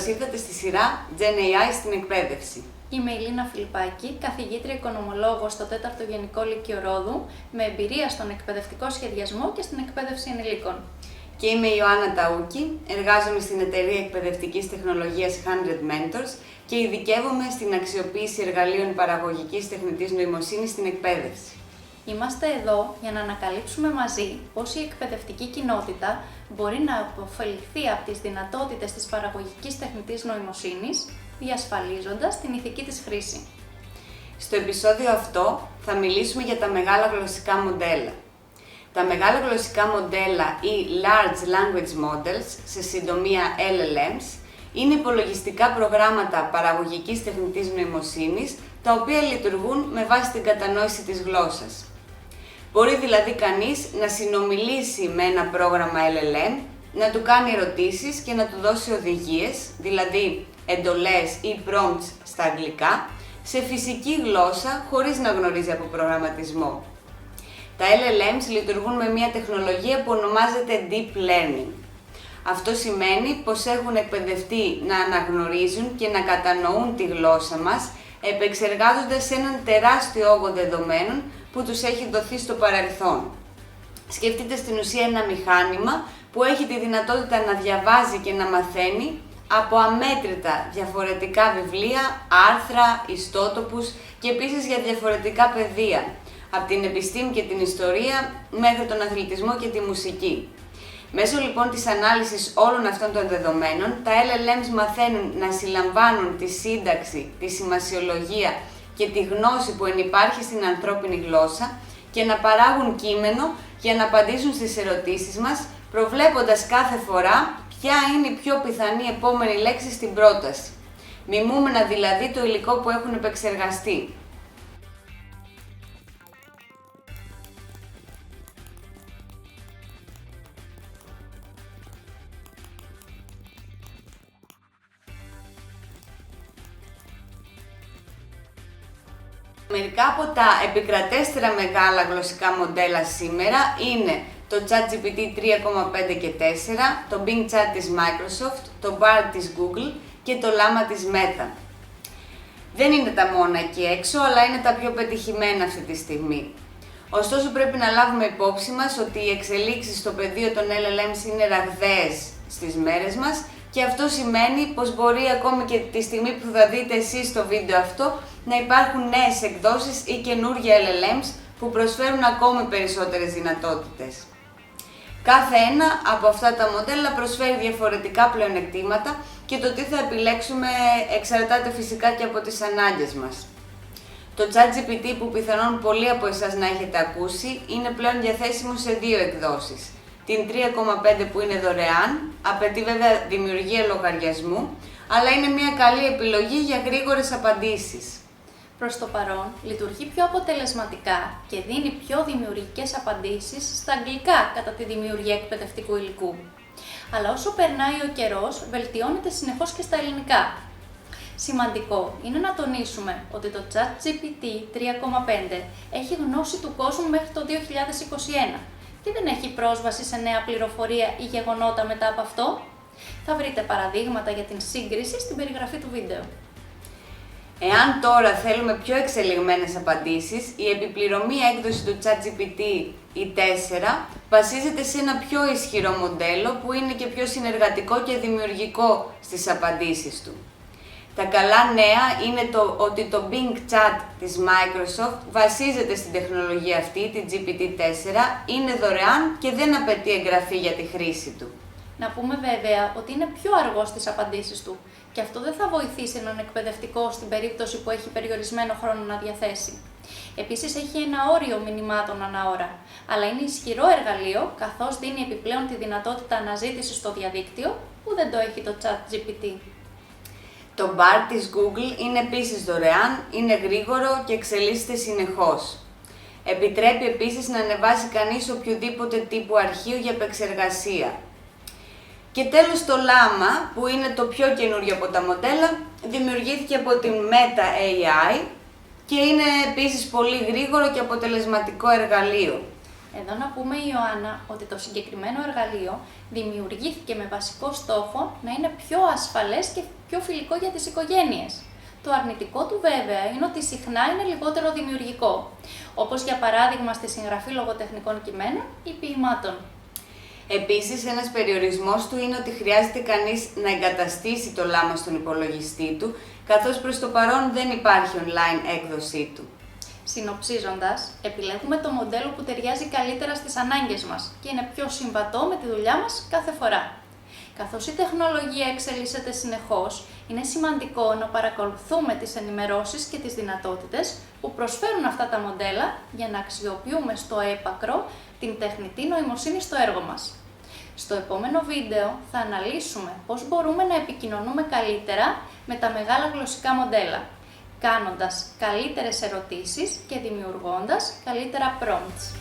ήρθατε στη σειρά Gen AI στην εκπαίδευση. Είμαι η Λίνα Φιλιππάκη, καθηγήτρια οικονομολόγος στο 4ο Γενικό Λύκειο Ρόδου, με εμπειρία στον εκπαιδευτικό σχεδιασμό και στην εκπαίδευση ενηλίκων. Και είμαι η Ιωάννα Ταούκη, εργάζομαι στην εταιρεία εκπαιδευτικής τεχνολογίας 100 Mentors και ειδικεύομαι στην αξιοποίηση εργαλείων παραγωγικής τεχνητής νοημοσύνης στην εκπαίδευση. Είμαστε εδώ για να ανακαλύψουμε μαζί πώς η εκπαιδευτική κοινότητα μπορεί να αποφεληθεί από τις δυνατότητες της παραγωγικής τεχνητής νοημοσύνης, διασφαλίζοντας την ηθική της χρήση. Στο επεισόδιο αυτό θα μιλήσουμε για τα μεγάλα γλωσσικά μοντέλα. Τα μεγάλα γλωσσικά μοντέλα ή Large Language Models, σε συντομία LLMs, είναι υπολογιστικά προγράμματα παραγωγικής τεχνητής νοημοσύνης, τα οποία λειτουργούν με βάση την κατανόηση της γλώσσας. Μπορεί δηλαδή κανείς να συνομιλήσει με ένα πρόγραμμα LLM, να του κάνει ερωτήσεις και να του δώσει οδηγίες, δηλαδή εντολές ή prompts στα αγγλικά, σε φυσική γλώσσα χωρίς να γνωρίζει από προγραμματισμό. Τα LLMs λειτουργούν με μια τεχνολογία που ονομάζεται Deep Learning. Αυτό σημαίνει πως έχουν εκπαιδευτεί να αναγνωρίζουν και να κατανοούν τη γλώσσα μας, επεξεργάζοντας έναν τεράστιο όγκο δεδομένων που τους έχει δοθεί στο παρελθόν. Σκεφτείτε στην ουσία ένα μηχάνημα που έχει τη δυνατότητα να διαβάζει και να μαθαίνει από αμέτρητα διαφορετικά βιβλία, άρθρα, ιστότοπους και επίσης για διαφορετικά πεδία, από την επιστήμη και την ιστορία μέχρι τον αθλητισμό και τη μουσική. Μέσω λοιπόν της ανάλυσης όλων αυτών των δεδομένων, τα LLMs μαθαίνουν να συλλαμβάνουν τη σύνταξη, τη σημασιολογία και τη γνώση που ενυπάρχει στην ανθρώπινη γλώσσα και να παράγουν κείμενο για να απαντήσουν στις ερωτήσεις μας, προβλέποντας κάθε φορά ποια είναι η πιο πιθανή επόμενη λέξη στην πρόταση. Μιμούμενα δηλαδή το υλικό που έχουν επεξεργαστεί. Μερικά από τα επικρατέστερα μεγάλα γλωσσικά μοντέλα σήμερα είναι το ChatGPT 3,5 και 4, το Bing Chat της Microsoft, το Bard της Google και το Llama της Meta. Δεν είναι τα μόνα εκεί έξω, αλλά είναι τα πιο πετυχημένα αυτή τη στιγμή. Ωστόσο πρέπει να λάβουμε υπόψη μας ότι οι εξελίξεις στο πεδίο των LLMs είναι ραγδαίες στις μέρες μας και αυτό σημαίνει πως μπορεί ακόμη και τη στιγμή που θα δείτε εσείς στο βίντεο αυτό να υπάρχουν νέες εκδόσεις ή καινούργια LLMs που προσφέρουν ακόμη περισσότερες δυνατότητες. Κάθε ένα από αυτά τα μοντέλα προσφέρει διαφορετικά πλεονεκτήματα και το τι θα επιλέξουμε εξαρτάται φυσικά και από τις ανάγκες μας. Το ChatGPT που πιθανόν πολλοί από εσάς να έχετε ακούσει είναι πλέον διαθέσιμο σε δύο εκδόσεις. Την 3,5 που είναι δωρεάν, απαιτεί βέβαια δημιουργία λογαριασμού, αλλά είναι μια καλή επιλογή για γρήγορες απαντήσεις. Προς το παρόν, λειτουργεί πιο αποτελεσματικά και δίνει πιο δημιουργικές απαντήσεις στα αγγλικά κατά τη δημιουργία εκπαιδευτικού υλικού. Αλλά όσο περνάει ο καιρός, βελτιώνεται συνεχώς και στα ελληνικά. Σημαντικό είναι να τονίσουμε ότι το ChatGPT 3,5 έχει γνώση του κόσμου μέχρι το 2021 και δεν έχει πρόσβαση σε νέα πληροφορία ή γεγονότα μετά από αυτό. Θα βρείτε παραδείγματα για την σύγκριση στην περιγραφή του βίντεο. Εάν τώρα θέλουμε πιο εξελιγμένες απαντήσεις, η επιπληρωμή έκδοση του ChatGPT η 4 βασίζεται σε ένα πιο ισχυρό μοντέλο που είναι και πιο συνεργατικό και δημιουργικό στις απαντήσεις του. Τα καλά νέα είναι ότι το Bing Chat της Microsoft βασίζεται στην τεχνολογία αυτή, την GPT-4, είναι δωρεάν και δεν απαιτεί εγγραφή για τη χρήση του. Να πούμε βέβαια ότι είναι πιο αργός στις απαντήσεις του και αυτό δεν θα βοηθήσει έναν εκπαιδευτικό στην περίπτωση που έχει περιορισμένο χρόνο να διαθέσει. Επίσης έχει ένα όριο μηνυμάτων ανά ώρα, αλλά είναι ισχυρό εργαλείο καθώς δίνει επιπλέον τη δυνατότητα αναζήτησης στο διαδίκτυο που δεν το έχει το ChatGPT. Το Bard της Google είναι επίσης δωρεάν, είναι γρήγορο και εξελίσσεται συνεχώς. Επιτρέπει επίσης να ανεβάσει κανείς οποιοδήποτε τύπου αρχείο για επεξεργασία. Και τέλος το Llama, που είναι το πιο καινούριο από τα μοντέλα, δημιουργήθηκε από την Meta AI και είναι επίσης πολύ γρήγορο και αποτελεσματικό εργαλείο. Εδώ να πούμε, Ιωάννα, ότι το συγκεκριμένο εργαλείο δημιουργήθηκε με βασικό στόχο να είναι πιο ασφαλές και πιο φιλικό για τις οικογένειες. Το αρνητικό του βέβαια είναι ότι συχνά είναι λιγότερο δημιουργικό, όπως για παράδειγμα στη συγγραφή λογοτεχνικών κειμένων ή ποιημάτων. Επίσης, ένας περιορισμός του είναι ότι χρειάζεται κανείς να εγκαταστήσει το λάμα στον υπολογιστή του, καθώς προς το παρόν δεν υπάρχει online έκδοσή του. Συνοψίζοντας, επιλέγουμε το μοντέλο που ταιριάζει καλύτερα στις ανάγκες μας και είναι πιο συμβατό με τη δουλειά μας κάθε φορά. Καθώς η τεχνολογία εξελίσσεται συνεχώς, είναι σημαντικό να παρακολουθούμε τις ενημερώσεις και τις δυνατότητες που προσφέρουν αυτά τα μοντέλα για να αξιοποιούμε στο έπακρο την τεχνητή νοημοσύνη στο έργο μας. Στο επόμενο βίντεο θα αναλύσουμε πώς μπορούμε να επικοινωνούμε καλύτερα με τα μεγάλα γλωσσικά μοντέλα, κάνοντας καλύτερες ερωτήσεις και δημιουργώντας καλύτερα prompts.